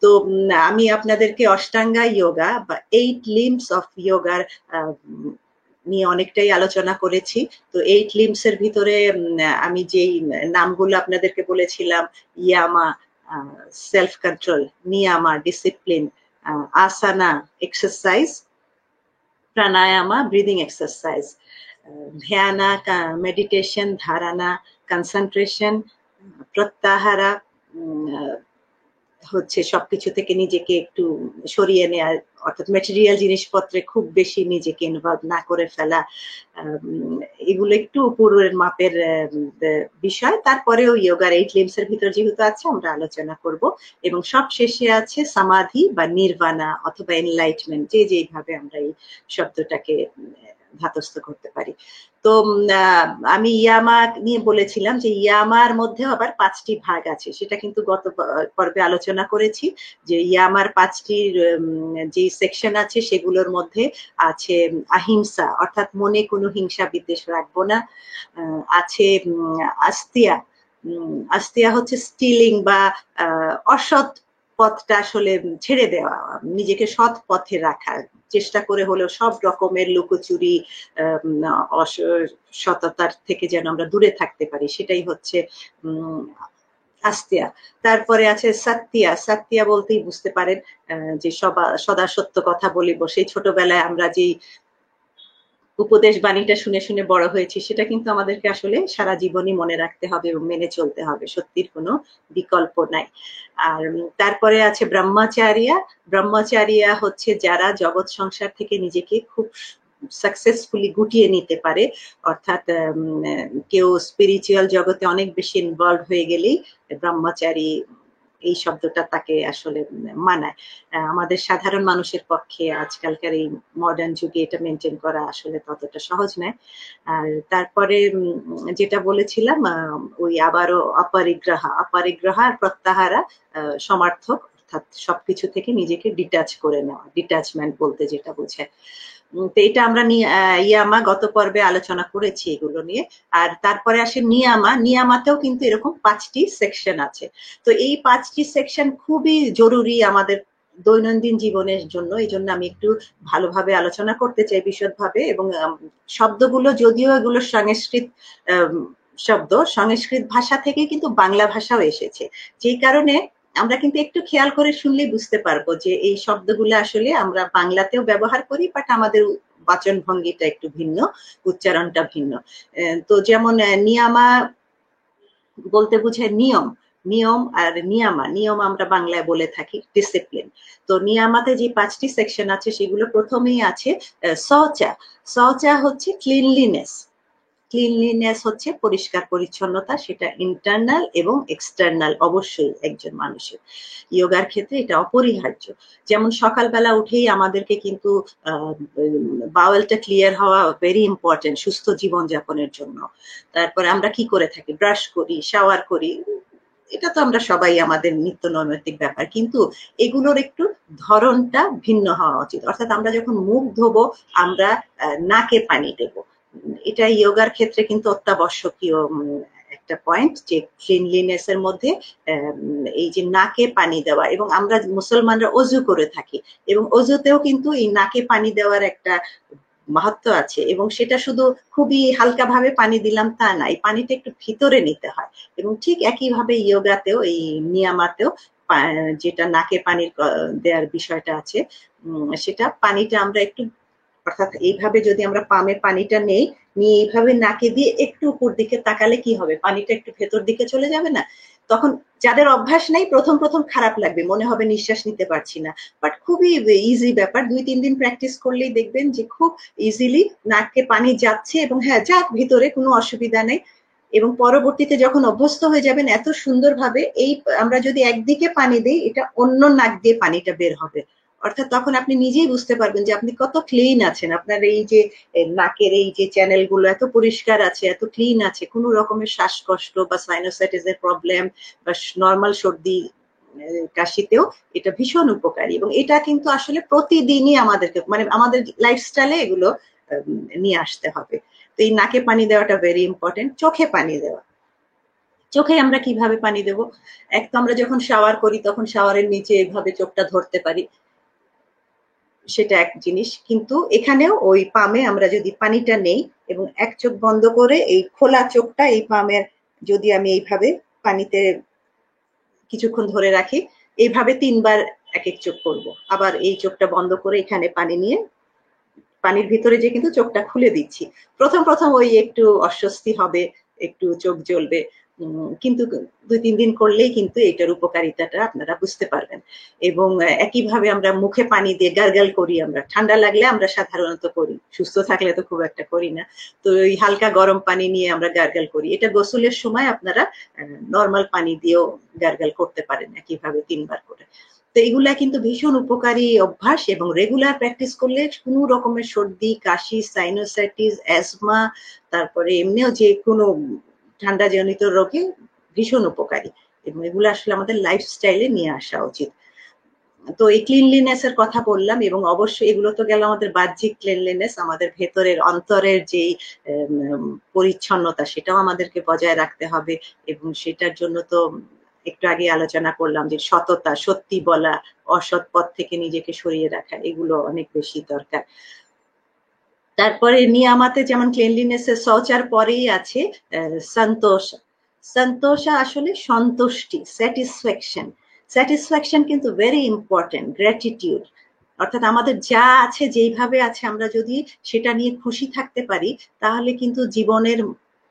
তো আমি আপনাদেরকে অষ্টাঙ্গা যোগা বা 8 লিম্বস অফ যোগার নিয়ে অনেকটাই আলোচনা করেছি। তো 8 লিম্বস এর ভিতরে আমি যেই নামগুলো আপনাদেরকে বলেছিলাম, ইয়ামা সেলফ কন্ট্রোল, নিয়ামা ডিসিপ্লিন, আসana এক্সারসাইজ, প্রাণায়ামা ব্রিদিং এক্সারসাইজ, ধ্যানা মেডিটেশন, ধারণা কনসেন্ট্রেশন, প্রত্যাহারা হচ্ছে সবকিছু থেকে নিজেকে একটু সরিয়ে নেওয়া, অর্থাৎ ম্যাটেরিয়াল জিনিসপত্রে খুব বেশি নিজেকে ইনভলভ না করে ফেলা, এগুলো একটু উপরের মাপের বিষয়। তারপরেও যোগার 8 লিম্বস এর ভিতর যেহেতু আছে আমরা আলোচনা করব, এবং সব শেষে আছে সমাধি বা নির্বাণা অথবা এনলাইটমেন্ট, যেভাবে আমরা এই শব্দটাকে ধাতস্থ করতে পারি। তো আমি ইয়ামা নিয়ে বলেছিলাম যে ইয়ামার মধ্যে আবার 5টি ভাগ আছে, সেটা কিন্তু গত পর্বে আলোচনা করেছি যে ইয়ামার 5টি যে সেকশন আছে সেগুলোর মধ্যে আছে আহিংসা, অর্থাৎ মনে কোনো হিংসা বিদ্বেষ রাখবো না, আছে আস্তিয়া, আস্তিয়া হচ্ছে স্টিলিং বা অসৎ পথটা আসলে ছেড়ে দেওয়া, নিজেকে সৎ পথে রাখা, চেষ্টা করে হলেও সব রকমের লুকোচুরি সততার থেকে যেন আমরা দূরে থাকতে পারি, সেটাই হচ্ছে আস্তিয়া। তারপরে আছে সত্যিয়া, সত্যিয়া বলতেই বুঝতে পারেন যে সদা সত্য কথা বলিব। সেই ছোটবেলায় আমরা যেই উপদেশ বাণীটা শুনে শুনে বড় হয়েছি, সেটা কিন্তু আমাদেরকে আসলে সারা জীবনই মনে রাখতে হবে এবং মেনে চলতে হবে, সত্যির কোনো বিকল্প নাই। আর তারপরে আছে ব্রহ্মচারিয়া, ব্রহ্মচারিয়া হচ্ছে যারা জগৎ সংসার থেকে নিজেকে খুব সাকসেসফুলি গুটিয়ে নিতে পারে, অর্থাৎ কেউ স্পিরিচুয়াল জগতে অনেক বেশি ইনভলভ হয়ে গেলেই ব্রহ্মচারী এই শব্দটা তাকে আসলে মানায়। আমাদের সাধারণ মানুষের পক্ষে আজকালকার এই মডার্ন যুগে এটা মেনটেন করা আসলে ততটা সহজ নয়। আর তারপরে যেটা বলেছিলাম ওই আবারও অপরিগ্রহ, অপরিগ্রহ আর প্রত্যাহারা সমার্থক, অর্থাৎ সবকিছু থেকে নিজেকে ডিটাচ করে নেওয়া, ডিটাচমেন্ট বলতে যেটা বোঝায়। তো এটা আমরা ইয়ামা গত পর্বে আলোচনা করেছি এগুলো নিয়ে। আর তারপরে আসে নিয়ামা, নিয়ামাতেও কিন্তু এরকম 5টি সেকশন আছে। তো এই 5টি সেকশন খুবই জরুরি আমাদের দৈনন্দিন জীবনের জন্য, এই জন্য আমি একটু ভালোভাবে আলোচনা করতে চাই বিশদভাবে। এবং শব্দগুলো যদিও এগুলো সংস্কৃত শব্দ, সংস্কৃত ভাষা থেকে কিন্তু বাংলা ভাষাও এসেছে, যেই কারণে আমরা কিন্তু একটু খেয়াল করে শুনলেই বুঝতে পারবো যে এই শব্দগুলো আসলে আমরা বাংলাতেও ব্যবহার করি, বাট আমাদের বাচন ভঙ্গিটা একটু ভিন্ন, উচ্চারণটা ভিন্ন। তো যেমন নিয়ামা বলতে বোঝায় নিয়ম, নিয়ম, আর নিয়ামা, নিয়ম আমরা বাংলায় বলে থাকি ডিসিপ্লিন। তো নিয়ামাতে যে 5টি সেকশন আছে সেগুলো প্রথমেই আছে শৌচা, শৌচা হচ্ছে ক্লিনলিনেস, ক্লিনলিনেস হচ্ছে পরিষ্কার পরিচ্ছন্নতা, সেটা ইন্টারনাল এবং এক্সটার্নাল অবশ্যই একজন মানুষের। যোগার ক্ষেত্রে এটা অপরিহার্য। যেমন সকালবেলা উঠেই আমাদেরকে কিন্তু বাওয়েলটা ক্লিয়ার হওয়া ভেরি ইম্পর্টেন্ট সুস্থ জীবনযাপনের জন্য। তারপরে আমরা কি করে থাকি, ব্রাশ করি, শাওয়ার করি, এটা তো আমরা সবাই আমাদের নিত্য নৈমিত্তিক ব্যাপার, কিন্তু এগুলোর একটু ধরনটা ভিন্ন হওয়া উচিত। অর্থাৎ আমরা যখন মুখ ধোবো আমরা নাকে পানি দেবো, এটা যোগার ক্ষেত্রে কিন্তু অত্যাবশ্যকীয় একটা পয়েন্ট, যে ক্লিনলিনেস এর মধ্যে এই যে নাকে পানি দেওয়া। এবং আমরা মুসলমানরা অজু করে থাকি, এবং অজুতেও কিন্তু এই নাকে পানি দেওয়ার একটা মাহাত্ম্য আছে, এবং সেটা শুধু খুবই হালকা ভাবে পানি দিলাম তা না, এই পানিটা একটু ভিতরে নিতে হয়। এবং ঠিক একইভাবে যোগাতেও এই নিয়ামাতেও যেটা নাকে পানি দেওয়ার বিষয়টা আছে, সেটা পানিটা আমরা একটু, অর্থাৎ এইভাবে যদি আমরা পামে পানিটা নেই, নিয়ে এইভাবে নাকে দিয়ে একটু উপর দিকে তাকালে কি হবে, পানিটা একটু ভেতর দিকে চলে যাবে না? তখন যাদের অভ্যাস নাই প্রথম প্রথম খারাপ লাগবে, মনে হবে নিঃশ্বাস নিতে পারছি না, বাট খুবই ইজি ব্যাপার, 2-3 দিন প্র্যাকটিস করলেই দেখবেন যে খুব ইজিলি নাকে পানি যাচ্ছে, এবং হ্যাঁ যাক ভিতরে, কোনো অসুবিধা নেই। এবং পরবর্তীতে যখন অভ্যস্ত হয়ে যাবেন এত সুন্দরভাবে, এই আমরা যদি একদিকে পানি দিই, এটা অন্য নাক দিয়ে পানিটা বের হবে, অর্থাৎ তখন আপনি নিজেই বুঝতে পারবেন যে আপনি কত ক্লিন আছেন, আপনার এই যে নাকের এই যে চ্যানেল গুলো এত পরিষ্কার আছে, এত ক্লিন আছে, কোনো রকমের শ্বাসকষ্ট বা সাইনোসাইটিসের প্রবলেম বা নর্মাল সর্দি কাশিতেও এটা ভীষণ উপকারী। এবং এটা কিন্তু আসলে প্রতিদিনই আমাদেরকে, মানে আমাদের লাইফস্টাইলে এগুলো নিয়ে আসতে হবে। তো এই নাকে পানি দেওয়াটা ভেরি ইম্পর্টেন্ট। চোখে পানি দেওয়া, চোখে আমরা কিভাবে পানি দেব? এক তো আমরা যখন শাওয়ার করি তখন শাওয়ারের নিচে এইভাবে চোখটা ধরতে পারি, সেটা এক জিনিস। কিন্তু এখানেও ওই পামে আমরা যদি পানিটা নেই এবং এক চোখ বন্ধ করে এই খোলা চোখটা এই পামের যদি আমি এইভাবে পানিতে কিছুক্ষণ ধরে রাখি, এইভাবে 3 বার এক এক চোখ করব। আবার এই চোখটা বন্ধ করে এখানে পানি নিয়ে পানির ভিতরে যে কিন্তু চোখটা খুলে দিচ্ছি। প্রথম ওই একটু অস্বস্তি হবে, একটু চোখ জ্বলবে, কিন্তু 2-3 দিন করলেই কিন্তু এটার উপকারিতাটা আপনারা বুঝতে পারবেন। এবং একইভাবে আমরা মুখে পানি দিয়ে গার্গল করি, আমরা ঠান্ডা লাগলে আমরা সাধারণত করি, সুস্থ থাকলে তো খুব একটা করি না। তো ওই হালকা গরম পানি নিয়ে আমরা গার্গল করি। এটা গোসলের সময় আপনারা নর্মাল পানি দিয়েও গার্গল করতে পারেন একইভাবে 3 বার করে। তো এগুলা কিন্তু ভীষণ উপকারী অভ্যাস এবং রেগুলার প্র্যাকটিস করলে কোনো রকমের সর্দি, কাশি, সাইনোসাইটিস, অ্যাজমা, তারপরে এমনিও যে কোনো ঠান্ডা জনিত রোগে ভীষণ উপকারী এবং এগুলো আসলে আমাদের লাইফস্টাইলে নিয়ে আসা উচিত। তো এই ক্লিনলিনেস এর কথা বললাম এবং অবশ্যই এগুলো তো গেল আমাদের বাহ্যিক ক্লিনলিনেস, আমাদের ভেতরের অন্তরের যেই পরিচ্ছন্নতা সেটাও আমাদেরকে বজায় রাখতে হবে এবং সেটার জন্য তো একটু আগে আলোচনা করলাম যে সততা, সত্যি বলা, অসৎ পথ থেকে নিজেকে সরিয়ে রাখা, এগুলো অনেক বেশি দরকার। তারপরে নিয়ামাতে যেমন ক্লিনলিনেস এর শৌচার পরেই আছে সন্তোষা। সন্তোষা আসলে সন্তুষ্টি, স্যাটিসফ্যাকশন। স্যাটিসফ্যাকশন কিন্তু ভেরি ইম্পর্টেন্ট, গ্র্যাটিটিউড। অর্থাৎ আমাদের যা আছে যেইভাবে আছে আমরা যদি সেটা নিয়ে খুশি থাকতে পারি তাহলে কিন্তু জীবনের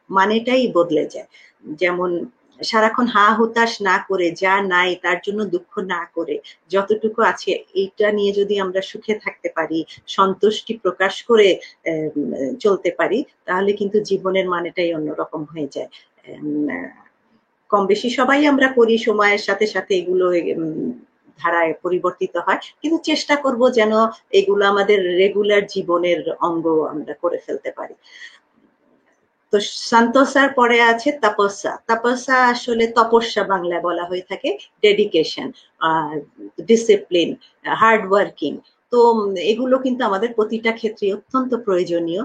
মানেটাই বদলে যায়। যেমন সারাক্ষণ হা হুতাশ না করে, যা নাই তার জন্য দুঃখ না করে, যতটুকু আছে এইটা নিয়ে যদি আমরা সুখে থাকতে পারি, সন্তুষ্টি প্রকাশ করে চলতে পারি, তাহলে কিন্তু জীবনের মানেটাই অন্যরকম হয়ে যায়। কম বেশি সবাই আমরা করি, সময়ের সাথে সাথে এগুলো ধারায় পরিবর্তিত হয়, কিন্তু চেষ্টা করব যেন এগুলো আমাদের রেগুলার জীবনের অঙ্গ আমরা করে ফেলতে পারি। তো সন্তোষার পরে আছে তপস্যা। তপস্যা আসলে তপস্যা বাংলায় বলা হয়ে থাকে, ডেডিকেশন, ডিসিপ্লিন, হার্ড ওয়ার্কিং। তো এগুলো কিন্তু আমাদের প্রতিটা ক্ষেত্রে অত্যন্ত প্রয়োজনীয়।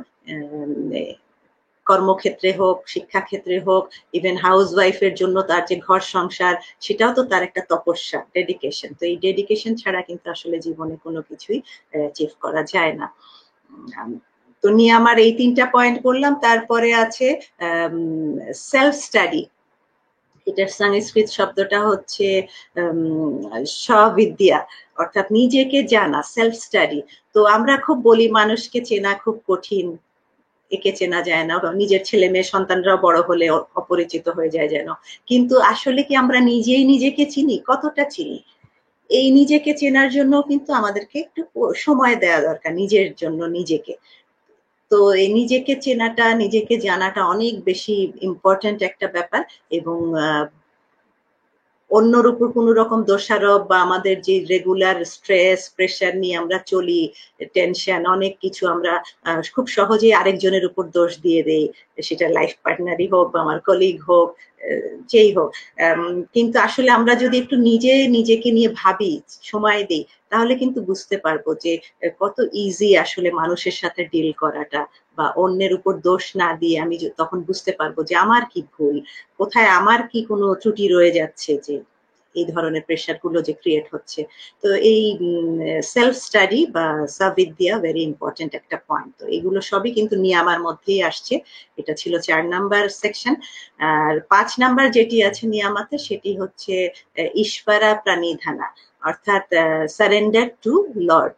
কর্মক্ষেত্রে হোক, শিক্ষাক্ষেত্রে হোক, ইভেন হাউস ওয়াইফের জন্য তার যে ঘর সংসার সেটাও তো তার একটা তপস্যা, ডেডিকেশন। তো এই ডেডিকেশন ছাড়া কিন্তু আসলে জীবনে কোনো কিছুই অ্যাচিভ করা যায় না। তো নিয়ে আমার এই 3টা পয়েন্ট করলাম। তারপরে আছে সেলফ স্টাডি। এটার সংস্কৃত শব্দটা হচ্ছে স্ববিদ্যা, অর্থাৎ নিজেকে জানা, সেলফ স্টাডি। তো আমরা খুব বলি মানুষকে চেনা খুব কঠিন, একে চেনা যায় না, নিজের ছেলে মেয়ে সন্তানরাও বড় হলে অপরিচিত হয়ে যায় যেন। কিন্তু আসলে কি আমরা নিজেই নিজেকে চিনি? কতটা চিনি? এই নিজেকে চেনার জন্য কিন্তু আমাদেরকে একটু সময় দেওয়া দরকার নিজের জন্য, নিজেকে। তো এই নিজেকে চেনাটা, নিজেকে জানাটা অনেক বেশি ইম্পর্টেন্ট একটা ব্যাপার। এবং অন্যর উপর কোনো রকম দোষারোপ বা আমাদের যে রেগুলার স্ট্রেস, প্রেশার নিয়ে আমরা চলি, টেনশন, অনেক কিছু আমরা খুব সহজেই আরেকজনের উপর দোষ দিয়ে দেই, সেটা লাইফ পার্টনারই হোক বা আমার কলিগ হোক, যেই হোক। কিন্তু আসলে আমরা যদি একটু নিজেকে নিয়ে ভাবি, সময় দিই, তাহলে কিন্তু বুঝতে পারবো যে কত ইজি আসলে মানুষের সাথে ডিল করাটা, বা অন্যের উপর দোষ না দিয়ে আমি তখন বুঝতে পারবো যে আমার কি ভুল, কোথায় আমার কি কোনো ত্রুটি রয়ে যাচ্ছে যে এই ধরনের প্রেশার গুলো যে ক্রিয়েট হচ্ছে। তো এই সেলফ স্টাডি বা সবিদ্যা ভেরি ইম্পর্টেন্ট একটা পয়েন্ট। তো এগুলো সবই কিন্তু নিয়ামার মধ্যেই আসছে। এটা ছিল 4 নাম্বার সেকশন। আর 5 নাম্বার যেটি আছে নিয়ামাতে সেটি হচ্ছে ঈশ্বরা প্রাণিধানা, অর্থাৎ সারেন্ডার টু লর্ড।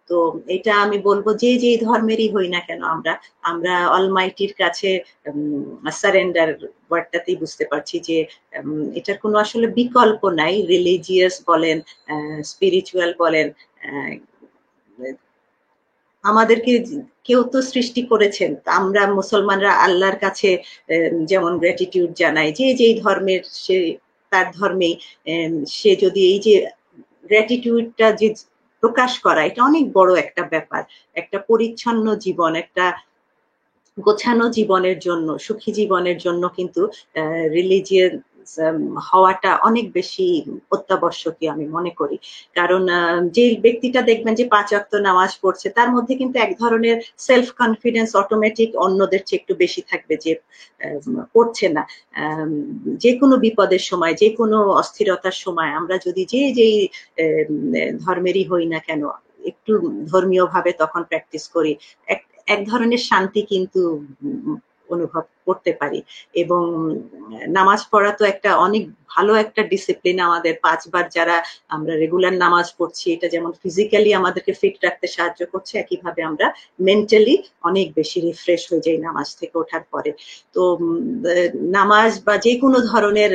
তো এটা আমি বলবো যে যেই ধর্মেরই হই না কেন আমরা অলমাইটির কাছে সারেন্ডার ওয়ার্ডটাতেই বুঝতে পারছি যে এটার কোনো আসলে বিকল্প নাই। রিলিজিয়াস বলেন, স্পিরিচুয়াল বলেন, আমাদেরকে কেউ তো সৃষ্টি করেছেন। আমরা মুসলমানরা আল্লাহর কাছে যেমন গ্র্যাটিটিউড জানাই, যে যেই ধর্মের সে তার ধর্মে সে যদি এই যে গ্র্যাটিটিউডটা যে প্রকাশ করা, এটা অনেক বড় একটা ব্যাপার। একটা পরিচ্ছন্ন জীবন, একটা গোছানো জীবনের জন্য, সুখী জীবনের জন্য কিন্তু রিলিজিয়ান হওয়াটা অনেক বেশি অত্যাবশ্যকীয় আমি মনে করি। কারণ যে ব্যক্তিটা দেখবেন যে 5 ওয়াক্ত নামাজ পড়ছে তার মধ্যে কিন্তু এক ধরনের সেলফ কনফিডেন্স অটোমেটিক অন্যদের চেয়ে একটু বেশি থাকবে যে পড়ছে না। যে কোনো বিপদের সময়, যে কোনো অস্থিরতার সময় আমরা যদি যেই ধর্মেরই হই না কেন একটু ধর্মীয় ভাবে তখন প্র্যাকটিস করি, এক ধরনের শান্তি কিন্তু অনুভব করতে পারি। এবং নামাজ পড়া তো একটা অনেক ভালো একটা ডিসিপ্লিন। আমাদের 5 বার যারা আমরা রেগুলার নামাজ পড়ছি এটা যেমন ফিজিক্যালি আমাদেরকে ফিট রাখতে সাহায্য করছে, একইভাবে আমরা মেন্টালি অনেক বেশি রিফ্রেশ হয়ে যাই নামাজ থেকে ওঠার পরে। তো নামাজ বা যে কোনো ধরনের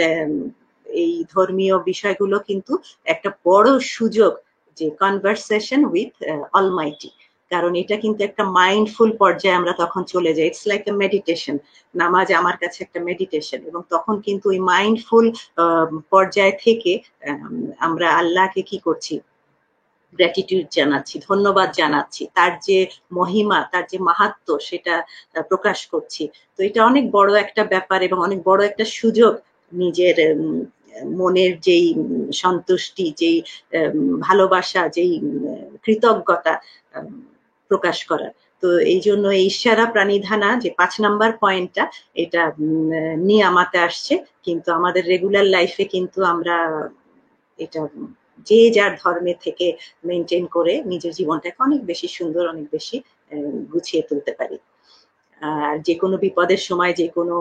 এই ধর্মীয় বিষয়গুলো কিন্তু একটা বড় সুযোগ যে কনভারসেশন উইথ অলমাইটি। কারণ এটা কিন্তু একটা মাইন্ডফুল পর্যায়ে আমরা তখন চলে যাই। It's like a meditation. নামাজ আমার কাছে একটা মেডিটেশন এবং তখন কিন্তু ওই মাইন্ডফুল পর্যায় থেকে আমরা আল্লাহকে কি করছি, গ্র্যাটিটিউড জানাচ্ছি, ধন্যবাদ জানাচ্ছি, তার যে মহিমা, তার যে মাহাত্ম্য সেটা প্রকাশ করছি। তো এটা অনেক বড় একটা ব্যাপার এবং অনেক বড় একটা সুযোগ নিজের মনের যেই সন্তুষ্টি, যেই ভালোবাসা, যেই কৃতজ্ঞতা প্রকাশ করা। তো এই জন্য এই ইশারা প্রাণিধানা যে 5 নাম্বার পয়েন্টটা এটা নিয়ামাতে আসছে, কিন্তু আমাদের রেগুলার লাইফে কিন্তু আমরা এটা যে যার ধর্মে থেকে মেনটেন করে নিজের জীবনটাকে অনেক বেশি সুন্দর, অনেক বেশি গুছিয়ে তুলতে পারি। আর যে কোনো বিপদের সময়, যে কোনো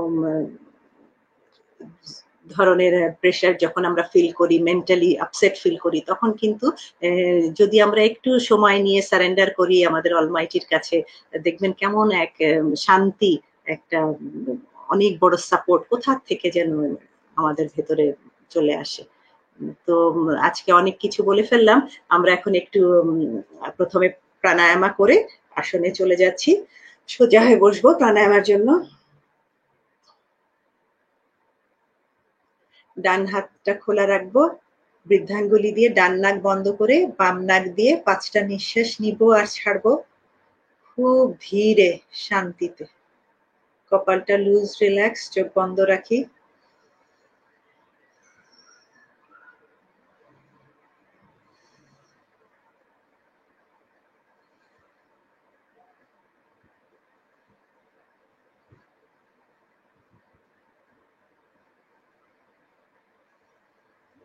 ধরনের প্রেশার যখন আমরা ফিল করি, মেন্টালি আপসেট ফিল করি, তখন কিন্তু যদি আমরা একটু সময় নিয়ে সারেন্ডার করি আমাদের অলমাইটির কাছে, দেখবেন কেমন এক শান্তি, একটা অনেক বড় সাপোর্ট কোথা থেকে যেন আমাদের ভেতরে চলে আসে। তো আজকে অনেক কিছু বলে ফেললাম। আমরা এখন একটু প্রথমে প্রাণায়ামা করে আসনে চলে যাচ্ছি। সোজা হয়ে বসবো প্রাণায়ামের জন্য। ডান হাতটা খোলা রাখবো, বৃদ্ধাঙ্গুলি দিয়ে ডান নাক বন্ধ করে বাম নাক দিয়ে 5টা নিঃশ্বাস নিব আর ছাড়বো খুব ধীরে, শান্তিতে। কপালটা লুজ, রিল্যাক্স, চোখ বন্ধ রাখি।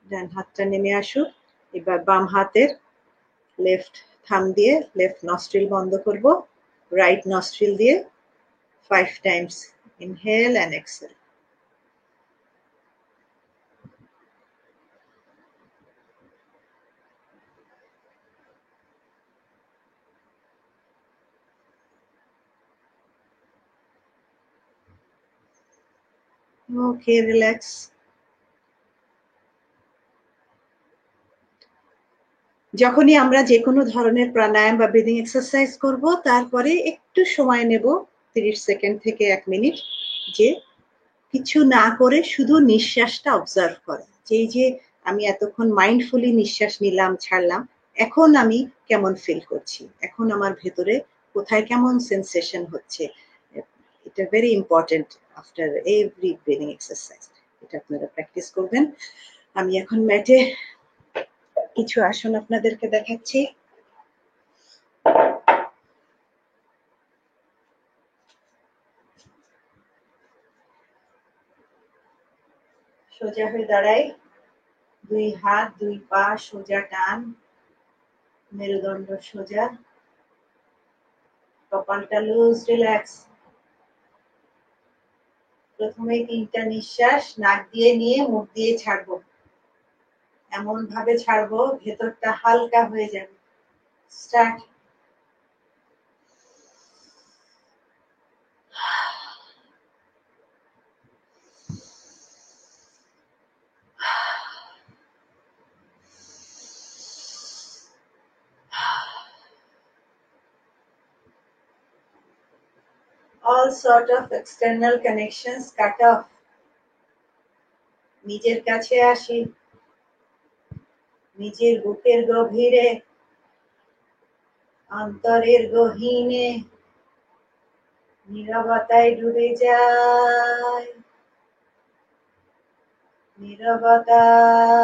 ডান হাতটা নেমে আসুক। এবার বাম হাতের লেফট থাম দিয়ে লেফট নস্ট্রিল বন্ধ করব, রাইট নস্ট্রিল দিয়ে 5 times inhale and exhale. Okay, relax. যখনই আমরা যে কোনো ধরনের প্রাণায়াম বা ব্রিদিং এক্সারসাইজ করব তারপরে একটু সময় নেব 30 সেকেন্ড থেকে 1 মিনিট, যে কিছু না করে শুধু নিঃশ্বাসটা অবজার্ভ করা। যে আমি এতক্ষণ মাইন্ডফুলি নিঃশ্বাস নিলাম, ছাড়লাম, এখন আমি কেমন ফিল করছি, এখন আমার ভেতরে কোথায় কেমন সেন্সেশন হচ্ছে। এটা very important after every breathing exercise. এটা আপনারা প্র্যাকটিস করবেন। আমি এখন ম্যাটে কিছু আসন আপনাদেরকে দেখাচ্ছি। সোজা হয়ে দাঁড়াই, 2 হাত 2 পা সোজা টান, মেরুদণ্ড সোজা, কপালটা লুজ, রিল্যাক্স। প্রথমে 3টা নিঃশ্বাস নাক দিয়ে নিয়ে মুখ দিয়ে ছাড়বো, এমন ভাবে ছাড়বো ভেতরটা হালকা হয়ে যাবে। Start. All sort of external connections cut off. নিজের কাছে আসি, নিজের বুকের গভীরে, অন্তরের গহীনে নীরবতায় ডুবে যায়। নীরবতায়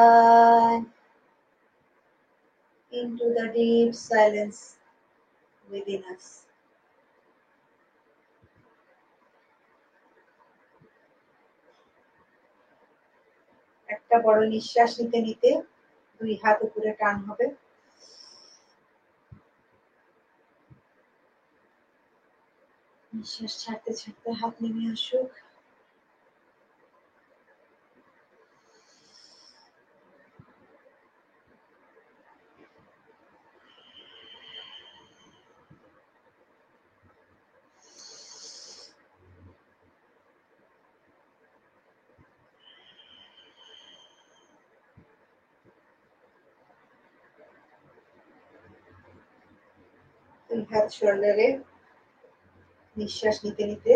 into the deep silence within us. একটা বড় নিঃশ্বাস নিতে নিতে দুই হাত উপরে টান হবে। নিঃশ্বাস ছাড়তে ছাড়তে হাত নেমে আসুক। দুই হাত শোল্ডারে নিঃশ্বাস নিতে নিতে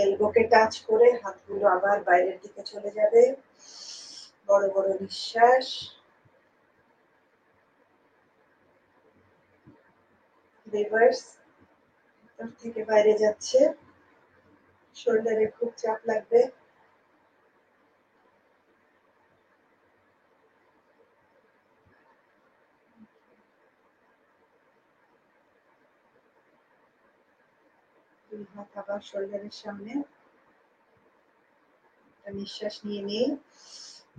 এলবোকে টাচ করে হাতগুলো আবার বাইরের দিকে চলে যাবে। বড় বড় নিঃশ্বাস। রিভার্স ভিতর থেকে বাইরে যাচ্ছে। শোল্ডারে খুব চাপ লাগবে। দুই হাত আবার শোল্ডারের সামনে। একটা নিঃশ্বাস নিয়ে নিয়ে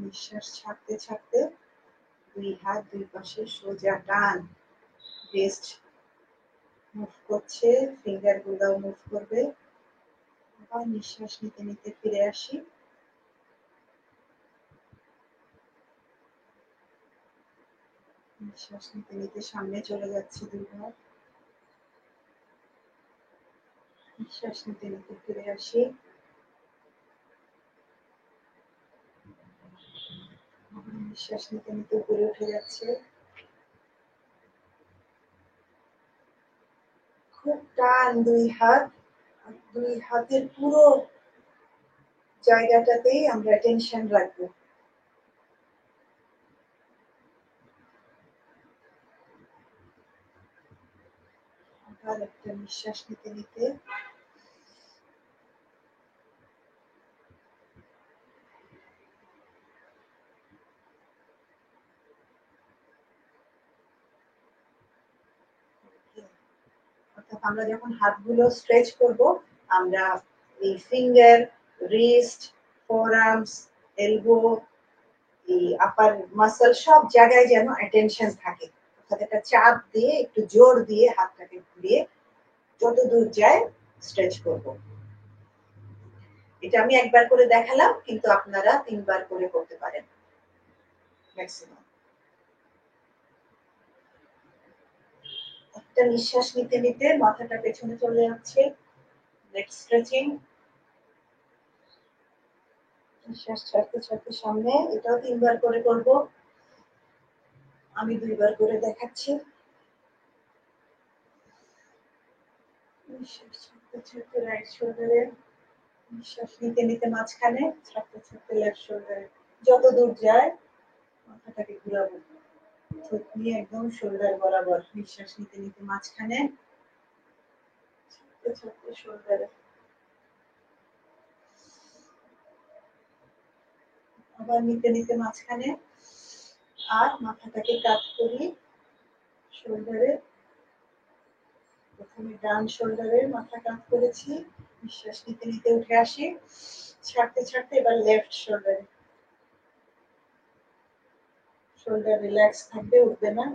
নিঃশ্বাস ছাড়তে ছাড়তে দুই হাত দুই পাশে সোজা টান। রেস্ট মুভ করছে, ফিঙ্গার গুলোও মুভ করবে। আবার নিঃশ্বাস নিতে নিতে ফিরে আসি। নিঃশ্বাস নিতে নিতে সামনে চলে যাচ্ছে দুই হাত। নিঃশ্বাস নিতে নিতে ফিরে আসি। নিঃশ্বাস নিতে নিতে উপরে উঠে যাচ্ছে। খুব টান দুই হাত। দুই হাতের পুরো জায়গাটাতেই আমরা টেনশন রাখবো। আবার একটা নিঃশ্বাস নিতে নিতে অর্থাৎ আমরা যখন হাতগুলো স্ট্রেচ করব, আমরা এই ফিঙ্গার, রিস্ট, ফোরআর্মস, এলবো, এই আপার মাসল সব জায়গায় যেন অ্যাটেনশন থাকে। অর্থাৎ একটা চাপ দিয়ে একটু জোর দিয়ে হাতটাকে ঘুরিয়ে যত দূর যায় স্ট্রেচ করব। এটা আমি একবার করে দেখালাম, কিন্তু আপনারা 3 বার করে করতে পারেন ম্যাক্সিমাম। একটা নিঃশ্বাস নিতে নিতে মাথাটা পেছনে চলে যাচ্ছে। নেক স্ট্রেচিং। নিঃশ্বাস ছাড়তে ছাড়তে সামনে। এটাও 3 বার করে করব। আমি 2 বার করে দেখাচ্ছি। নিঃশ্বাস ছাড়তে ছাড়তে রাইট শোল্ডারে, নিঃশ্বাস নিতে নিতে মাঝখানে, ছাড়তে ছাড়তে লেফট শোল্ডারে। যত দূর যায় মাথাটাকে ঘুরাবো। চোখ নিয়ে একদম শোল্ডার বরাবর। নিঃশ্বাস নিতে নিতে মাঝখানে, ছাড়তে ছাড়তে শোল্ডারে। আবার নিতে নিতে মাঝখানে, আর মাথাটাকে কাত করি শোল্ডারে। প্রথমে ডান শোল্ডারে মাথা কাত করেছি। নিঃশ্বাস নিতে নিতে উঠে আসি। ছাড়তে ছাড়তে এবার লেফট শোল্ডারে। শোল্ডার রিল্যাক্স থাকবে, উঠবে না।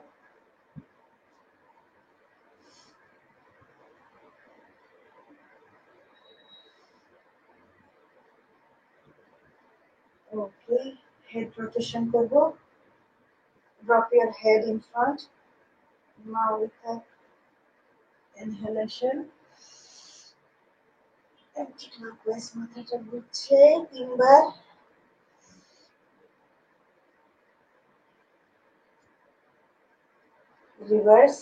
ওকে, হেড রোটেশন করব। Drop your head in front. Now with the inhalation. Anti-clockwise মাথাটা ঘুরছে 3 বার। রিভার্স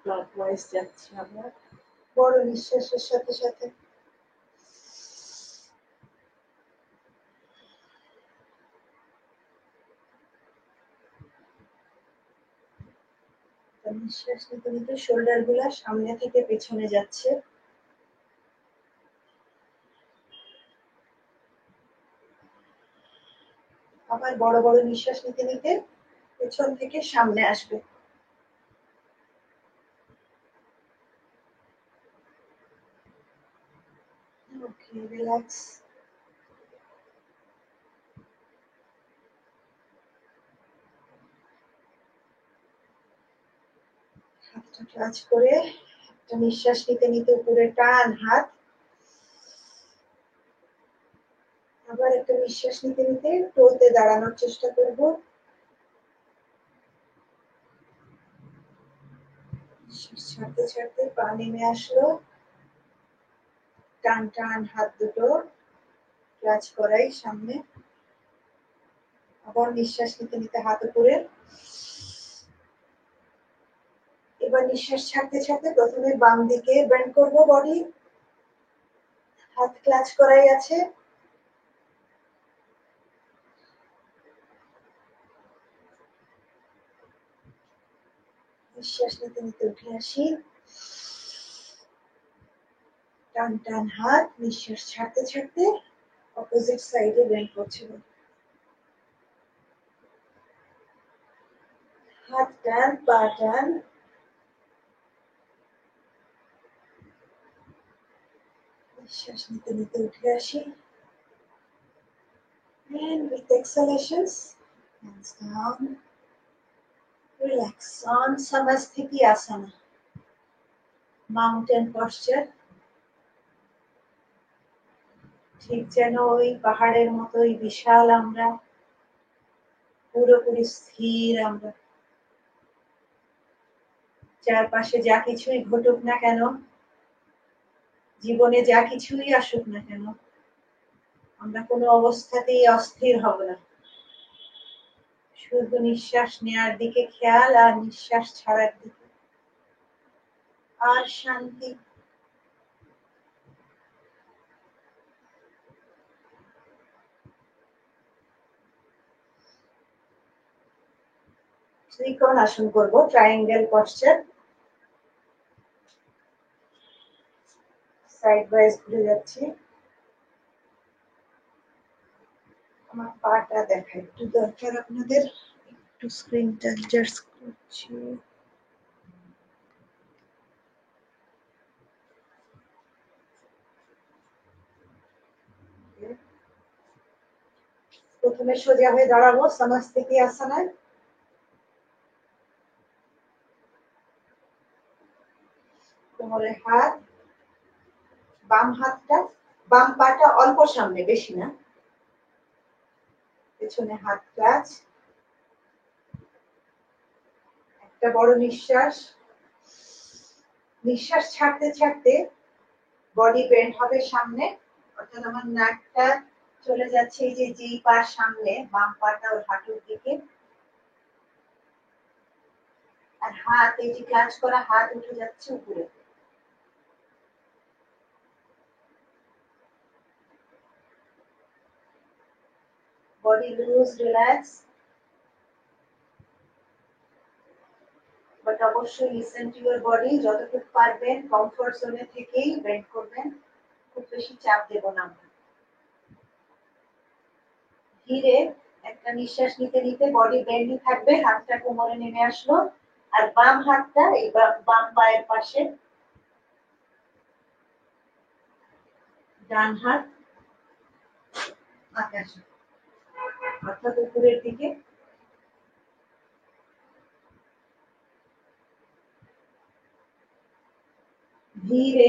ক্লকওয়াইজ যাচ্ছে আমরা বড় নিঃশ্বাসের সাথে সাথে। নিঃশ্বাস নিতে নিতে শোল্ডার গুলা সামনে থেকে পেছনে যাচ্ছে। আবার বড় বড় নিঃশ্বাস নিতে নিতে পেছন থেকে সামনে আসবে। ওকে, রিল্যাক্স। হাতটা ক্লাচ করে একটা নিঃশ্বাস নিতে নিতে উপরে টান হাত, আবার একটা নিঃশ্বাস নিতে নিতে টোতে দাঁড়ানোর চেষ্টা করব। ছাড়তে ছাড়তে পা নেমে আসলো, টান টান হাত দুটো ক্লাচ করাই সামনে, আবার নিঃশ্বাস নিতে নিতে হাত উপরে। এবার নিঃশ্বাস ছাড়তে ছাড়তে প্রথমে বাম দিকে বেন্ড করব বডি, হাত ক্লাচ করাই আছে। নিঃশ্বাস নিতে নিতে উঠে আসি, টান টান হাত, নিঃশ্বাস ছাড়তে ছাড়তে অপোজিট সাইডে বেন্ড করছিল। হাত টান, পা টান, নিঃশ্বাস নিতে নিতে উঠে আসি। And with exhalations, hands down, relax on Samasthiti Asana, mountain posture. ঠিক যেন ওই পাহাড়ের মতোই বিশাল আমরা, পুরোপুরি স্থির আমরা। চারপাশে যা কিছুই ঘটুক না কেন, জীবনে যা কিছুই আসুক না কেন, আমরা কোনো অবস্থাতেই অস্থির হব না। শুধু নিঃশ্বাস নেওয়ার দিকে খেয়াল আর নিঃশ্বাস ছাড়ার দিকে, আর শান্তি। ত্রিকোণ আসন করব, ট্রায়াঙ্গেল পশ্চার। সাইড ওয়াইজ ঘুরে যাচ্ছি। আমার পাটা দেখা একটু দরকার আপনাদের, একটু স্ক্রিনটা অ্যাডজাস্ট করছি। প্রথমে সোজা হয়ে দাঁড়াবো সামাস্তিকি আসনায়। কোমরে হাত, বাম হাতটা, বাম পাটা অল্প সামনে, বেশি না, পেছনে হাত ক্লাচ। একটা বড় নিঃশ্বাস, নিঃশ্বাস ছাড়তে ছাড়তে বডি বেন্ড হবে সামনে, অর্থাৎ আমার নাকটা চলে যাচ্ছে এই যে যেই পা সামনে, বাম পাটা ওর হাঁটুর দিকে, আর হাত এই যে ক্লাচ করা হাত উঠে যাচ্ছে উপরে। বডি লুজ, রিল্যাক্স, বাট অবশ্যই লিসেন টু ইউর বডি। যতটুকু পারবেন কমফোর্ট জোনে থেকেই বেন্ড করবেন, খুব বেশি চাপ দেব না। ধীরে একটা নিঃশ্বাস নিতে নিতে বডি বেন্ডই থাকবে, হাতটা কোমরে নেমে আসলো, আর বাম হাতটা এই বাম পায়ের পাশে, ডান হাত আকাশে, অর্থাৎ উপরের দিকে। ধীরে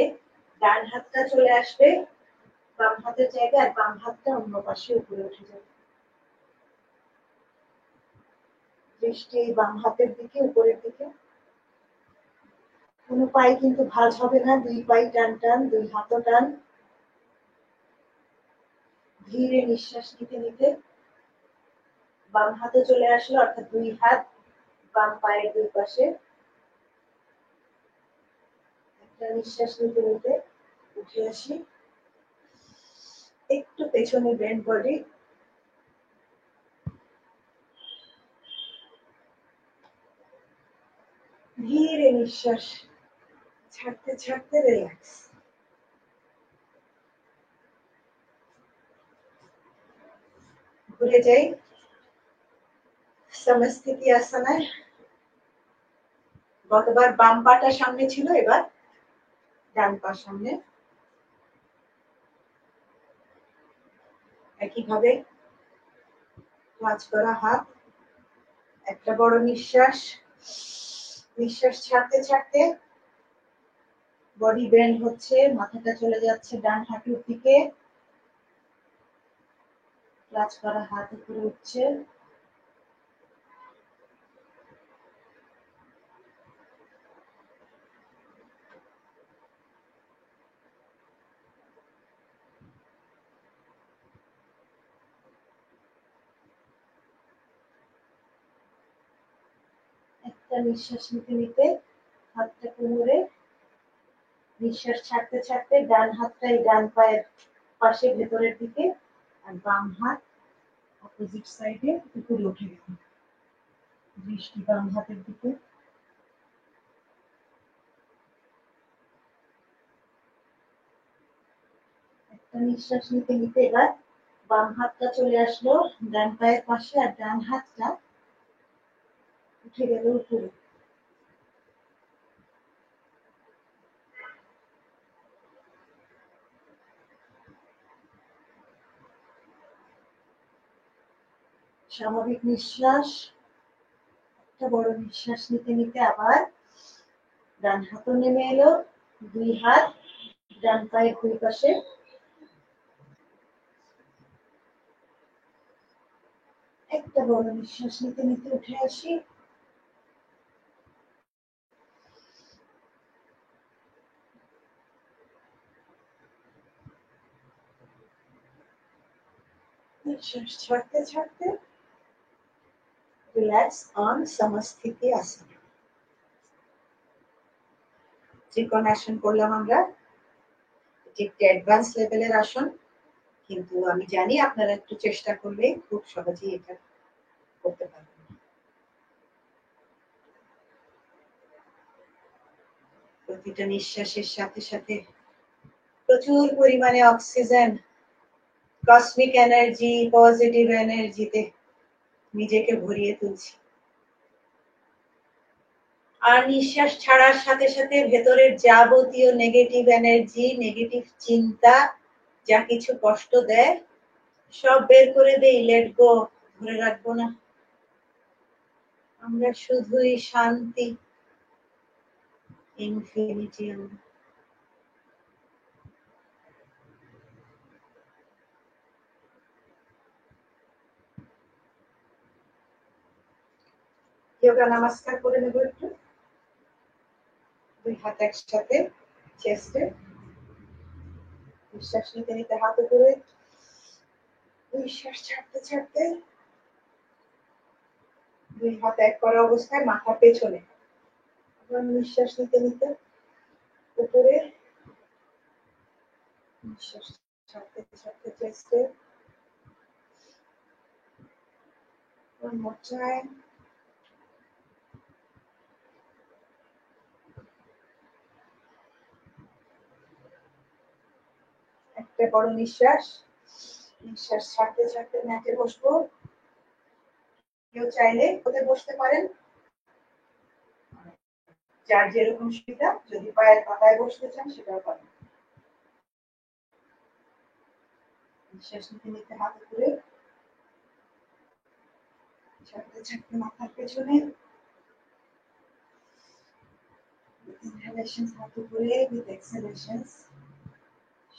ডান হাতটা চলে আসবে বাম হাতের জায়গায়, আর বাম হাতটা অন্য পাশে উপরে উঠে যাবে। দৃষ্টি বাম হাতের দিকে, উপরের দিকে। কোনো পাই কিন্তু ভাঁজ হবে না, দুই পাই টান টান, দুই হাতও টান। ধীরে নিঃশ্বাস নিতে নিতে বাম হাতে চলে আসলো, অর্থাৎ দুই হাত বাম পায়ের দুই পাশে। একটা নিঃশ্বাস নিতে নিতে উঠে আসি, একটু পেছনে বেন্ড বডি। ধীরে নিঃশ্বাস ছাড়তে ছাড়তে রিল্যাক্স। ঘুরে যাই সমস্থিতি আসনায় গতবার বাম পাটা সামনে ছিল, এবার ডান পা সামনে। একইভাবে কাজ করা হাত, একটা বড় নিঃশ্বাস, নিঃশ্বাস ছাড়তে ছাড়তে বডি বেন্ড হচ্ছে, মাথাটা চলে যাচ্ছে ডান হাঁটুর দিকে, কাজ করা হাত উপরে উঠছে। একটা নিঃশ্বাস নিতে নিতে হাতটা কোমরে, নিঃশ্বাস ছাড়তে ছাড়তে ডান হাতটাই ডান পায়ের পাশে ভেতরের দিকে, আর বাম হাত অপোজিট সাইডে উপরে উঠে গেল, দৃষ্টি বাম হাতের দিকে। একটা নিঃশ্বাস নিতে নিতে এবার বাম হাতটা চলে আসলো ডান পায়ের পাশে, আর ডান হাতটা উঠে গেল উপরে। স্বাভাবিক নিঃশ্বাস, একটা বড় নিঃশ্বাস নিতে নিতে আবার ডান হাতও নেমে এলো, দুই হাত ডান পায়ের দুই পাশে। একটা বড় নিঃশ্বাস নিতে নিতে উঠে আসি, নিঃশ্বাস ছাড়তে ছাড়তে রিল্যাক্স অন সমস্থিতি আসন। ত্রিকোণাসন করলাম আমরা, একটি অ্যাডভান্স লেভেলের আসন, কিন্তু আমি জানি আপনারা একটু চেষ্টা করলে খুব সহজেই এটা করতে পারবেন। প্রতিটা নিঃশ্বাসের সাথে সাথে প্রচুর পরিমাণে অক্সিজেন, কসমিক এনার্জি, পজিটিভ এনার্জিতে নিজেকে ভরিয়ে তুলছি। আর নিঃশ্বাস ছাড়ার সাথে সাথে ভেতরের যাবতীয় নেগেটিভ এনার্জি, নেগেটিভ চিন্তা, যা কিছু কষ্ট দেয় সব বের করে দেই, লেট গো, ধরে রাখবো না। আমরা শুধুই শান্তি, ইনফিনিটি। যোগা নমস্কার করে নেবো একটু, দুই হাত একসাথে চেস্টে, নিঃশ্বাস নিতে নিতে হাত উপরে, নিঃশ্বাস ছাড়তে ছাড়তে দুই হাত এক করা অবস্থায় মাথা পেছনে, নিঃশ্বাস নিতে নিতে উপরে, নিঃশ্বাস ছাড়তে ছাড়তে চেস্টে। One more time. একটা বড় নিঃশ্বাস, নিঃশ্বাস ছাড়তে ছাড়তে ম্যাটে বসবো। কেউ চাইলে ওতে বসতে পারেন, যার যেরকম সুবিধা। যদি পায়ের পাতায় বসতে চান সেটাও পারেন। নিঃশ্বাস নিতে নিতে হাত উপরে, ছাড়তে ছাড়তে মাথার পেছনে, inhalations হাত উপরে, with exhalations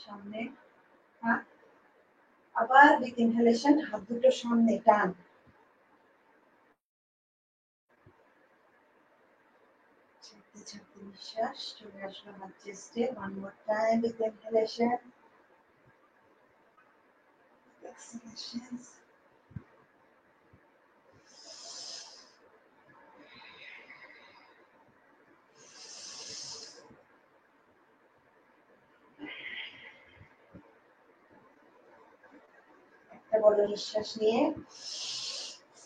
সামনে হাত, আবার with inhalation হাত দুটো সামনে টান, ছাড়তে ছাড়তে নিঃশ্বাস চলে আসলো হাত চেস্টে। One more time with inhalation, exhalations. একটা বড় নিঃশ্বাস নিয়ে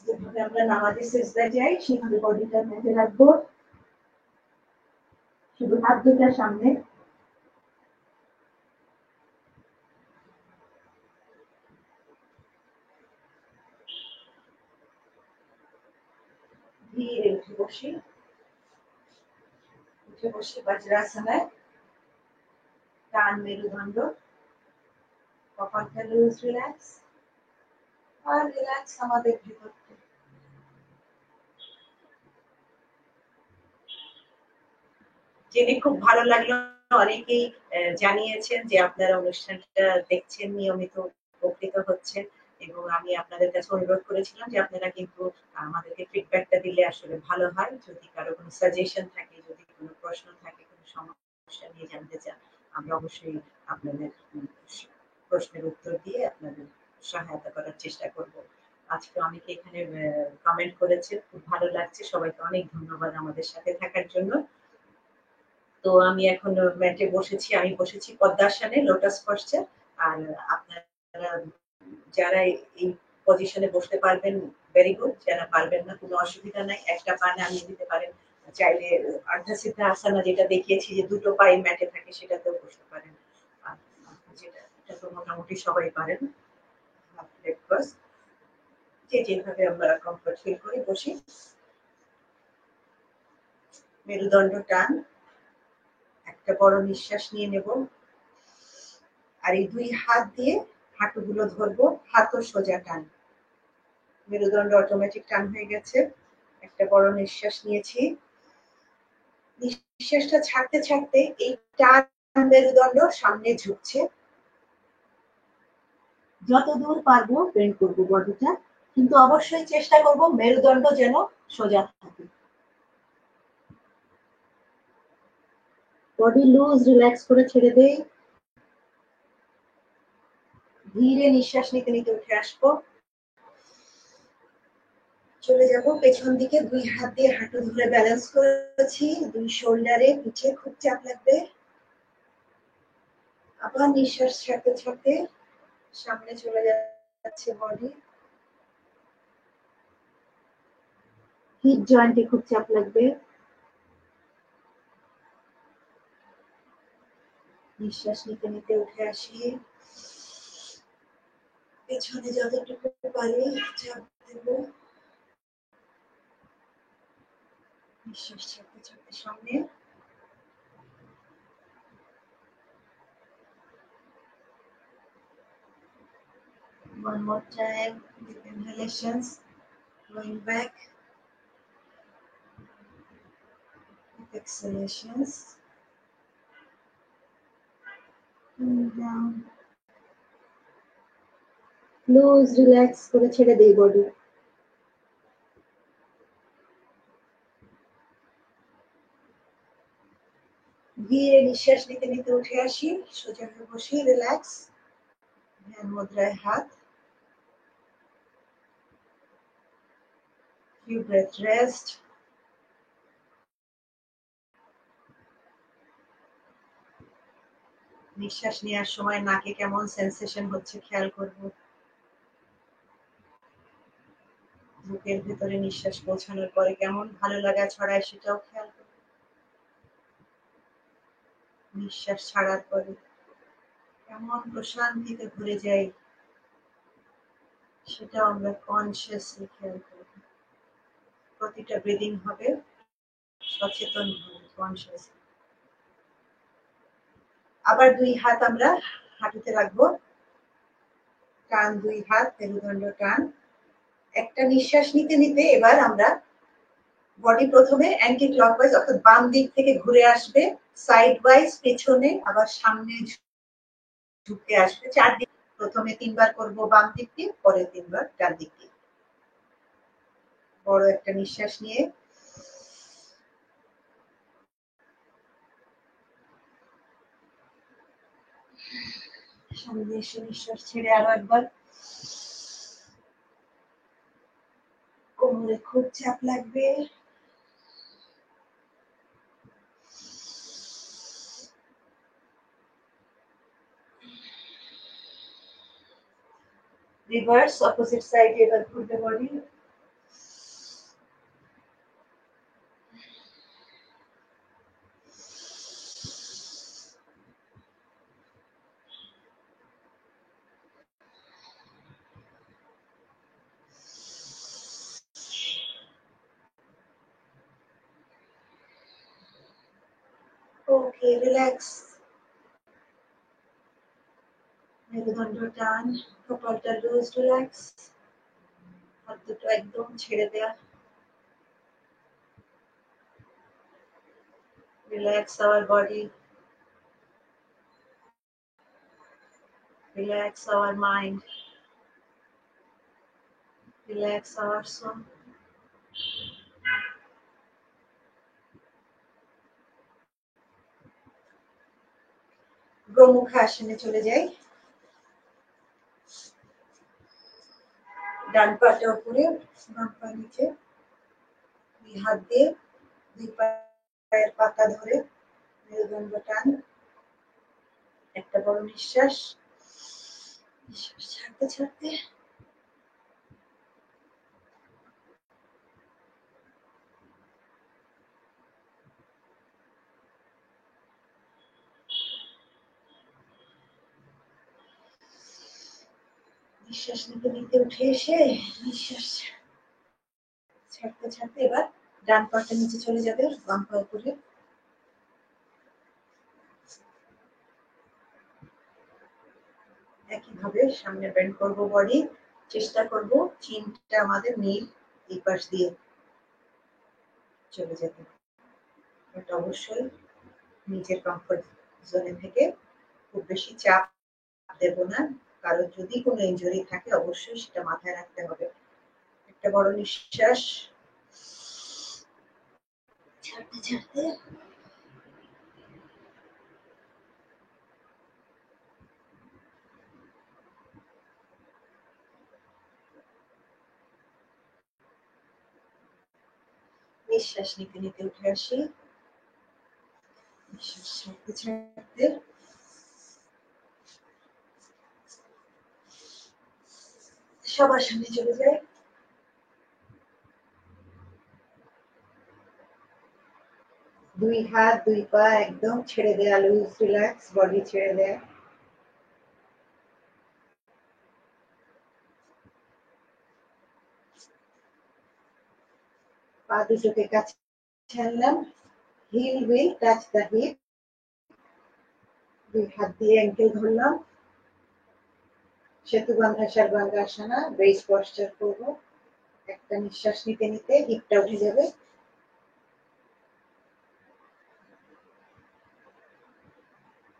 যেভাবে আমরা নামাজে সিজদায় যাই সেভাবে বডিটা মেঝে রাখবো, শুধু হাত দুটা সামনে। ধীরে উঠে বসি, বজ্রাসনায়। টান মেরুদণ্ড, কপালটা লুজ, রিল্যাক্স, আর রিল্যাক্স আমাদের ভিতর। জেনে খুব ভালো লাগলো, অনেকেই জানিয়েছেন যে আপনারা অনুষ্ঠানটা দেখছেন, নিয়মিত উপকৃত হচ্ছেন, এবং আমি আপনাদের কাছে অনুরোধ করেছিলাম যে আপনারা কিন্তু আমাদেরকে ফিডব্যাকটা দিলে আসলে ভালো হয়। যদি কারো কোনো সাজেশন থাকে, যদি কোনো প্রশ্ন থাকে, কোনো সমস্যা নিয়ে জানতে চান, আমরা অবশ্যই আপনাদের প্রশ্নের উত্তর দিয়ে আপনাদের সহায়তা করার চেষ্টা করব। আজকে অনেকে এখানে কমেন্ট করেছে, খুব ভালো লাগছে, সবাইকে অনেক ধন্যবাদ আমাদের সাথে থাকার জন্য। তো আমি এখন ম্যাটে বসেছি, আমি বসেছি পদ্মাসনে, লোটাস পশ্চার। আর আপনারা যারা এই পজিশনে বসতে পারবেন ভেরি গুড, যারা পারবেন না কোনো অসুবিধা নাই, একটা পা নামিয়ে দিতে পারেন, চাইলে আর্ধা সিদ্ধা আসানা যেটা দেখিয়েছি যে দুটো পায়ে ম্যাটে থাকে সেটাতেও বসতে পারেন, যেটা এটা তো মোটামুটি সবাই পারেন। যেভাবে আমরা কমফর্ট ফিল করি বসি। মেরুদণ্ড টান, একটা বড় নিঃশ্বাস নিয়ে নেব, আর এই দুই হাত দিয়ে হাঁটুগুলো ধরবো, হাতও সোজা টান। মেরুদণ্ড অটোমেটিক টান হয়ে গেছে। একটা বড় নিঃশ্বাস নিয়েছি, নিঃশ্বাসটা ছাড়তে ছাড়তে এই টান মেরুদণ্ড সামনে ঝুঁকছে। যতদূর পারবো বেন্ড করবো বডিটা, কিন্তু অবশ্যই চেষ্টা করব মেরুদণ্ড যেন সোজা থাকে। বডি লুজ, রিল্যাক্স করে ছেড়ে দেই। ধীরে নিঃশ্বাস নিতে নিতে উঠে আসবো, চলে যাব পেছন দিকে, দুই হাত দিয়ে হাঁটু ধরে ব্যালেন্স করেছি, দুই শোল্ডারে পিঠে খুব চাপ লাগবে। আবার নিঃশ্বাস ছাড়তে ছাড়তে সামনে চলে যাচ্ছে বডি, হিপ জয়েন্টে খুব চাপ লাগবে। নিঃশ্বাস নিতে নিতে উঠে আসি, পেছনে যতটুকু পারি চাপ দেব। নিঃশ্বাস ছাড়তে ছাড়তে সামনে। One more time, deep inhalations, going back, deep exhalations, going down. Loose, relax করে ছেড়ে দেই বডি। ধীরে নিঃশ্বাস নিতে নিতে উঠে আসি, সোজা হয়ে বসি, রিল্যাক্স, ধ্যান মুদ্রায় হাত। Few breath rest. নিঃশ্বাস নেওয়ার সময় নাকে কেমন সেন্সেশন হচ্ছে খেয়াল করব। বুকের ভেতরে নিঃশ্বাস পৌঁছানোর পরে কেমন ভালো লাগা ছড়ায় সেটাও খেয়াল করব। নিঃশ্বাস ছাড়ার পরে কেমন প্রশান্তিতে ভরে যায় সেটাও আমরা কনসিয়াসলি খেয়াল করব। প্রতিটা ব্রিদিং হবে সচেতন ভাবে, কনসিয়াসলি। আবার দুই হাত আমরা হাঁটুতে রাখবো, টান দুই হাত, মেরুদণ্ড টান। একটা নিঃশ্বাস নিতে নিতে এবার আমরা বডি প্রথমে অ্যান্টি ক্লকওয়াইজ অর্থাৎ বাম দিক থেকে ঘুরে আসবে, সাইড ওয়াইজ পেছনে আবার সামনে ঝুঁকে আসবে। চার দিক, প্রথমে 3 বার করবো বাম দিক দিয়ে, পরে 3 বার ডান দিক দিয়ে। বড় একটা নিঃশ্বাস নিয়ে সামনে এসে নিঃশ্বাস ছেড়ে আরো একবার। কোমরে খুব চাপ লাগবে। রিভার্স, অপোজিট সাইডে এবার ঘুরবে বডি। ওকে, রিল্যাক্স। মেরুদণ্ড টান, কপালটা লুজ, রিল্যাক্স। হাত দুটো একদম ছেড়ে দেয়া। Relax our body. Relax our mind. Relax our soul. Gomukh আসনে চলে যাই। ডান পাটা উপরে, বাম পা নিচে। দুই হাত দিয়ে দুই পায়ের পাতা ধরে মেরুদণ্ড টান। একটা বড় নিঃশ্বাস। নিঃশ্বাস ছাড়তে ছাড়তে নিঃশ্বাস নিতে নিতে উঠে এসে নিঃশ্বাস ছাড়তে ছাড়তে এবার ডান পাটা নিচে চলে যাবে, বাম পা উপরে। একইভাবে সামনে বেন্ড করবো বডি। চেষ্টা করব চিনটা আমাদের নীল এই পাশ দিয়ে চলে যেতে। এটা অবশ্যই নিজের কমফোর্ট জোনে থেকে খুব বেশি চাপ দেব না, কারণ যদি কোনো ইনজুরি থাকে অবশ্যই সেটা মাথায় রাখতে হবে। একটা বড় নিঃশ্বাস ছাড়তে ছাড়তে নিঃশ্বাস নিতে নিতে উঠে আসি। নিঃশ্বাস ছাড়তে ছাড়তে সবার সামনে চলে যায়। দুই হাত দুই পা একদম ছেড়ে দেয়া, লুজ, রিল্যাক্স, বডি ছেড়ে দেয়া। পা দুটোকে কাছে আনলাম। Heel will touch the hip. দুই হাত দিয়ে অ্যাঙ্কেল ধরলাম। সেতুবন্ধা সর্বাঙ্গাসনা, ব্রেস পশ্চার করবো। একটা নিঃশ্বাস নিতে নিতে হিপটা উঠে যাবে।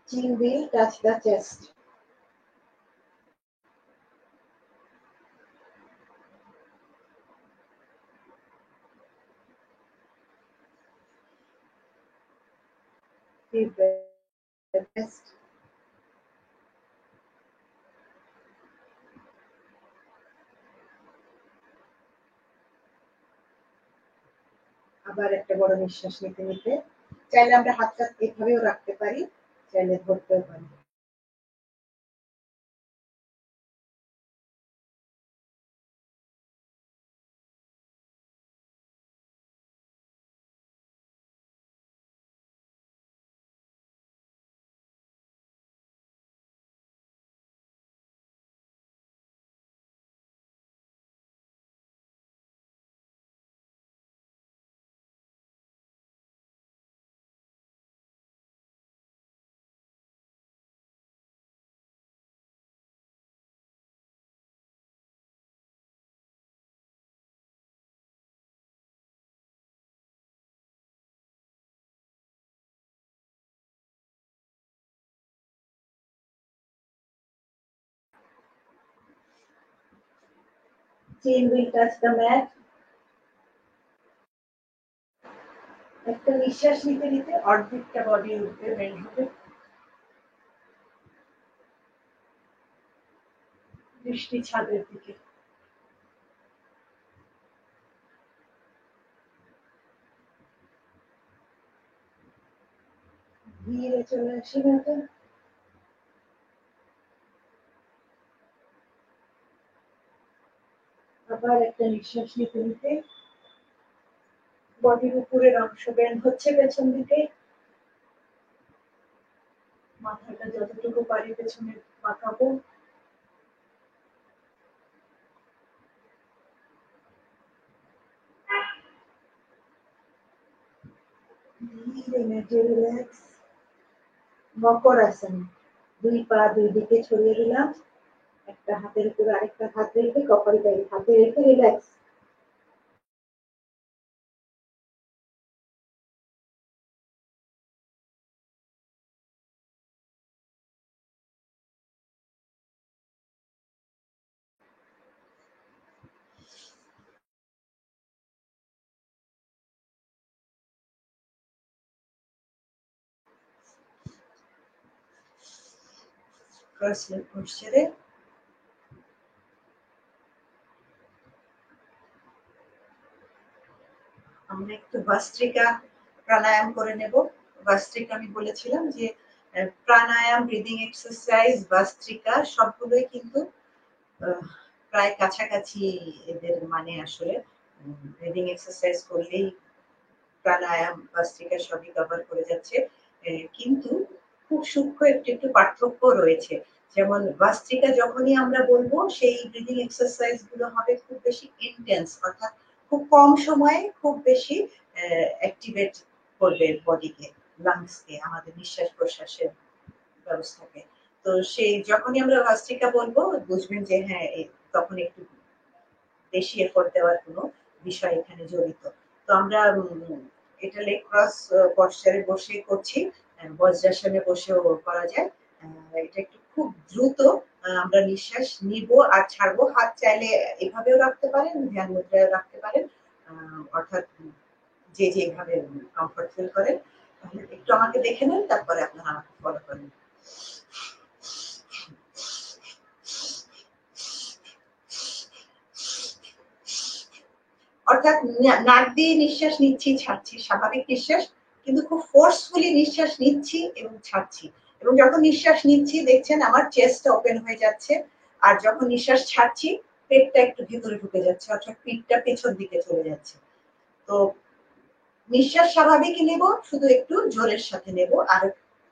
Chin will touch the chest. Deep breath. আবার একটা বড় নিঃশ্বাস নিতে নিতে চাইলে আমরা হাতটা এভাবেও রাখতে পারি, চাইলে ধরতেও পারি। Chin will touch the mat. একটা নিঃশ্বাস নিতে নিতে অর্ধেকটা বডি উঠবে, বেন্ড হবে। দৃষ্টি ছাদের দিকে। ধীরে চলে আসি মাথা। আবার একটা নিঃশ্বাস নিতে নিতে বডির উপরের অংশ বেন্ড হচ্ছে পেছন দিকে। মাথাটা যতটুকু পারি পেছনে পাকাবো। ধীরে নেটে রিল্যাক্স। মকর আসন, দুই পা দুই দিকে ছড়িয়ে দিলাম, একটা হাতের উপরে আরেকটা হাত রেখে কপালটা হাতে রেখে রিল্যাক্স। ক্রস লেগ পশ্চারে আমরা একটু ভস্ত্রিকা প্রাণায়াম করে নেব। ভস্ত্রিকা আমি বলেছিলাম যে প্রাণায়াম, ব্রিদিং এক্সারসাইজ, ভস্ত্রিকা সবগুলোই কিন্তু প্রায় কাছাকাছি এদের মানে আসলে ব্রিদিং এক্সারসাইজ করলেই প্রাণায়াম, ভস্ত্রিকা সবই কভার করে যাচ্ছে, কিন্তু খুব সূক্ষ্ম একটু একটু পার্থক্য রয়েছে। যেমন ভস্ত্রিকা যখনই আমরা বলবো সেই ব্রিদিং এক্সারসাইজ গুলো হবে খুব বেশি ইন্টেন্স, অর্থাৎ খুব কম সময়ে খুব বেশি অ্যাক্টিভেট করবে বডিকে, লাংসকে, আমাদের নিঃশ্বাস প্রশ্বাসের ব্যবস্থাকে। তো সেই যখনই আমরা ভস্ত্রিকা বলবো বুঝবেন যে হ্যাঁ তখন একটু বেশি এফোর্ট দেওয়ার কোনো বিষয় এখানে জড়িত। তো আমরা এটা লেগ ক্রস পশ্চারে বসে করছি, বজ্রাসনে বসেও করা যায়। এটা একটু খুব দ্রুত আমরা নিঃশ্বাস নিব আর ছাড়বো। হাত চাইলে এভাবেও রাখতে পারেন, ধ্যান মুদ্রায় রাখতে পারেন, অর্থাৎ যে যেভাবে কমফর্ট ফিল করেন। একটু আমাকে দেখে নেন, তারপরে আপনারা আমাকে ফলো করেন। অর্থাৎ নাক দিয়ে নিঃশ্বাস নিচ্ছি ছাড়ছি, স্বাভাবিক নিঃশ্বাস, কিন্তু খুব ফোর্সফুলি নিঃশ্বাস নিচ্ছি এবং ছাড়ছি। এবং যখন নিঃশ্বাস নিচ্ছি দেখছেন আমার চেস্টটা ওপেন হয়ে যাচ্ছে, আর যখন নিঃশ্বাস ছাড়ছি পেটটা একটু ভিতরে ঢুকে যাচ্ছে, অর্থাৎ পিঠটা পেছন দিকে চলে যাচ্ছে। তো নিঃশ্বাস স্বাভাবিক নেব, শুধু একটু জোরের সাথে নেব, আর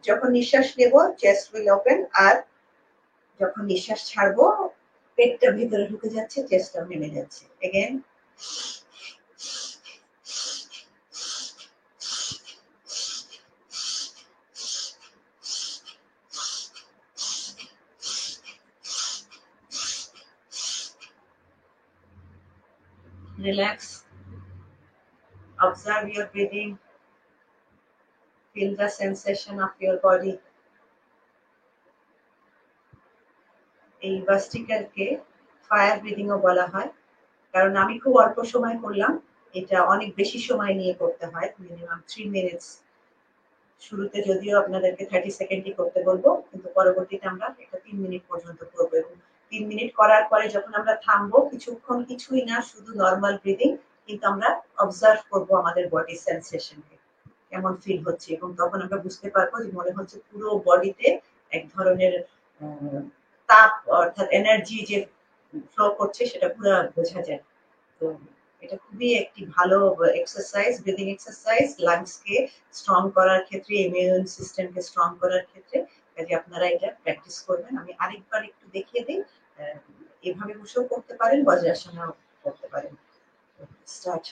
যখন নিঃশ্বাস নেব চেস্ট উইল ওপেন, আর যখন নিঃশ্বাস ছাড়বো পেটটা ভিতরে ঢুকে যাচ্ছে, চেস্টটা নেমে যাচ্ছে। Again, relax, observe your breathing, feel the sensation of your body. এই ভস্ত্রিকাকে ফায়ার ব্রিদিং ও বলা হয়, কারণ আমি খুব অল্প সময় করলাম, এটা অনেক বেশি সময় নিয়ে করতে হয়, মিনিমাম 3 মিনিটস। শুরুতে যদিও আপনাদেরকে 30 সেকেন্ডই করতে বলবো, কিন্তু পরবর্তীতে আমরা এটা 3 মিনিট পর্যন্ত করবো, এবং 3 মিনিট করার পরে যখন আমরা থামবো কিছুক্ষণ কিছুই না, শুধু নর্মাল ব্রিদিং, কিন্তু আমরা অবজার্ভ করবো আমাদের বডি সেন্সেশনকে কেমন ফিল হচ্ছে, এবং তখন আমরা বুঝতে পারবো যে মনে হচ্ছে পুরো বডিতে এক ধরনের তাপ, অর্থাৎ এনার্জি যে ফ্লো করছে সেটা পুরো বোঝা যায়। তো এটা খুবই একটি ভালো এক্সারসাইজ, ব্রিদিং এক্সারসাইজ, লাংসকে স্ট্রং করার ক্ষেত্রে, ইমিউন সিস্টেমকে স্ট্রং করার ক্ষেত্রে। কাজে আপনারা এটা প্র্যাকটিস করবেন। আমি আরেকবার একটু দেখিয়ে দিই, এভাবে বসেও করতে পারেন, বজ্রাসনেও করতে পারেন। স্টার্ট।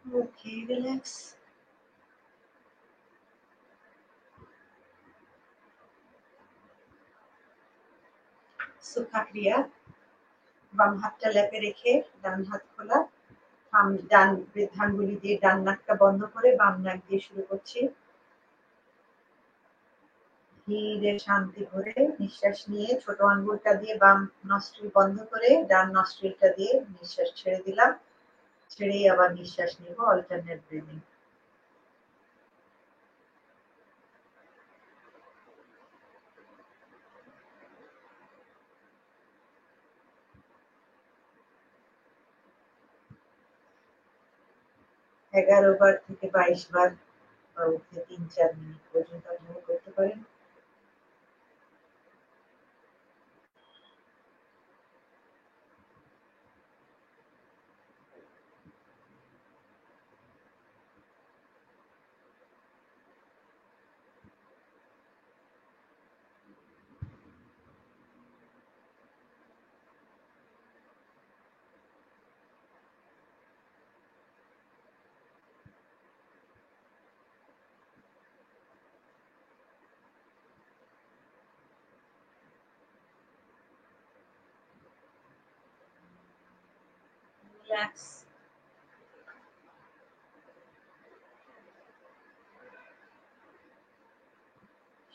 Okay, relax. সুখা ক্রিয়া, বাম হাতটা ল্যাপে রেখে ডান হাত খোলা, ডান বৃদ্ধাঙ্গুলি দিয়ে ডান নাকটা বন্ধ করে বাম নাক দিয়ে শুরু করছি। ধীরে শান্তি ভরে নিঃশ্বাস নিয়ে ছোট আঙ্গুলটা দিয়ে বাম নস্ট্রিল বন্ধ করে ডান নস্ট্রিলটা দিয়ে নিঃশ্বাস ছেড়ে দিলাম, ছেড়েই আবার নিঃশ্বাস নিব, অল্টারনেট ব্রিদিং। এগারো বার থেকে 22 বার বা উঠে 3-4 মিনিট পর্যন্ত আপনারা করতে পারেন। Relax.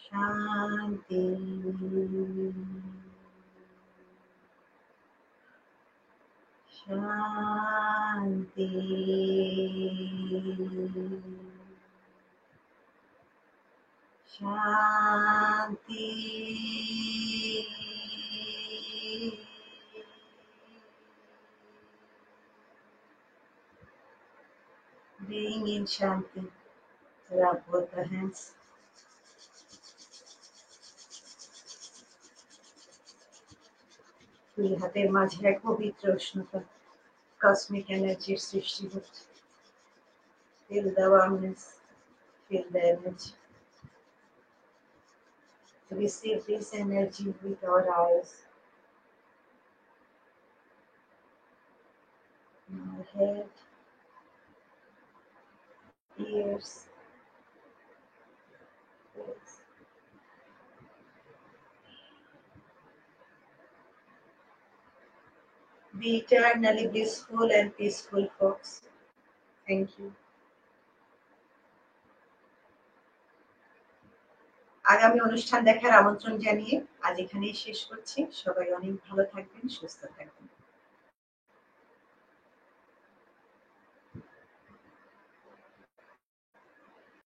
Shanti. Shanti. Shanti. Being in Shanti. Rub both the hands. দুই হাতের মাঝে এক পবিত্র উষ্ণতা, cosmic energy সৃষ্টি হচ্ছে। Feel the warmness, feel the energy. To receive this energy with our eyes, in our head, ears, face. Be eternally blissful and peaceful, folks. Thank you. আগামী অনুষ্ঠান দেখার আমন্ত্রণ জানিয়ে আজ এখানেই শেষ করছি। সবাই অনেক ভালো থাকবেন, সুস্থ থাকবেন।